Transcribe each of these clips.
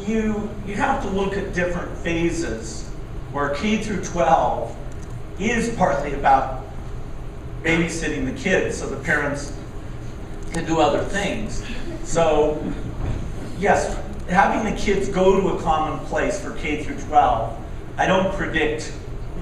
you have to look at different phases where K through 12 is partly about babysitting the kids so the parents can do other things. So yes, having the kids go to a common place for K through 12, I don't predict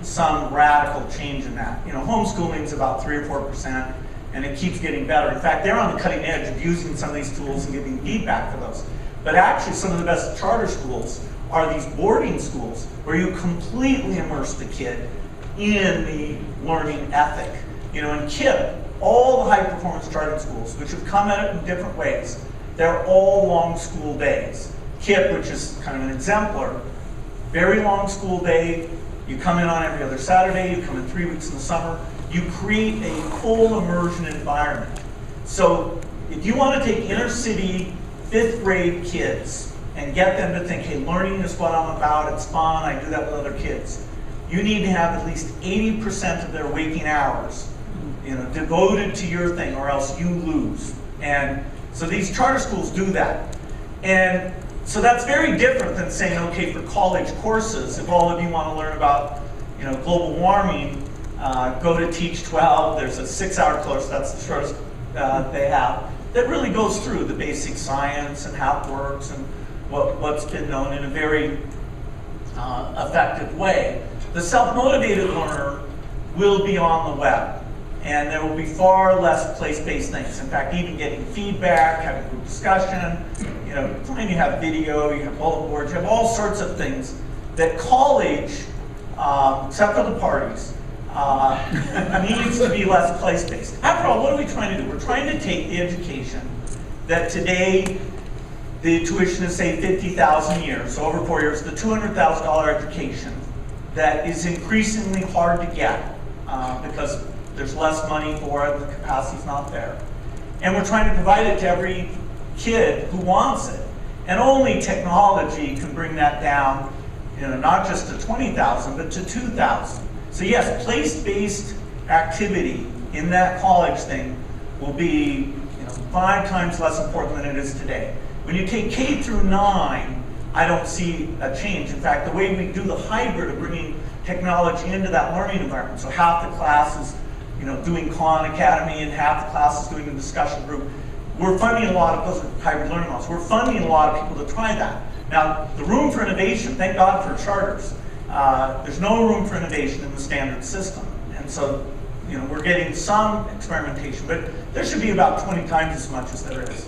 some radical change in that. You know, homeschooling is about 3 or 4%, and it keeps getting better. In fact, they're on the cutting edge of using some of these tools and giving feedback for those. But actually, some of the best charter schools are these boarding schools where you completely immerse the kid in the learning ethic. You know, in KIPP, all the high-performance charter schools, which have come at it in different ways, they're all long school days. KIPP, which is kind of an exemplar, very long school day. You come in on every other Saturday, you come in 3 weeks in the summer. You create a full immersion environment. So if you want to take inner city 5th grade kids and get them to think, hey, learning is what I'm about, it's fun, I do that with other kids, you need to have at least 80% of their waking hours, you know, devoted to your thing, or else you lose. And so these charter schools do that. And so that's very different than saying, okay, for college courses, if all of you want to learn about, you know, global warming, go to Teach 12. There's a 6-hour course, that's the shortest they have, that really goes through the basic science and how it works and what's been known in a very effective way. The self-motivated learner will be on the web, and there will be far less place-based things. In fact, even getting feedback, having group discussion, you know, when you have video, you have bulletin boards, you have all sorts of things that college, except for the parties, needs to be less place-based. After all, what are we trying to do? We're trying to take the education that today the tuition is, say, $50,000 a year, so over 4 years, the $200,000 education that is increasingly hard to get because there's less money for it, the capacity's not there. And we're trying to provide it to every kid who wants it. And only technology can bring that down, you know, not just to 20,000, but to 2,000. So yes, place-based activity in that college thing will be, you know, 5 times less important than it is today. When you take K through 9, I don't see a change. In fact, the way we do the hybrid of bringing technology into that learning environment, so half the class is, you know, doing Khan Academy and half the class is doing a discussion group, we're funding a lot of those hybrid learning models. We're funding a lot of people to try that. Now, the room for innovation, thank God for charters. There's no room for innovation in the standard system. And so, you know, we're getting some experimentation, but there should be about 20 times as much as there is.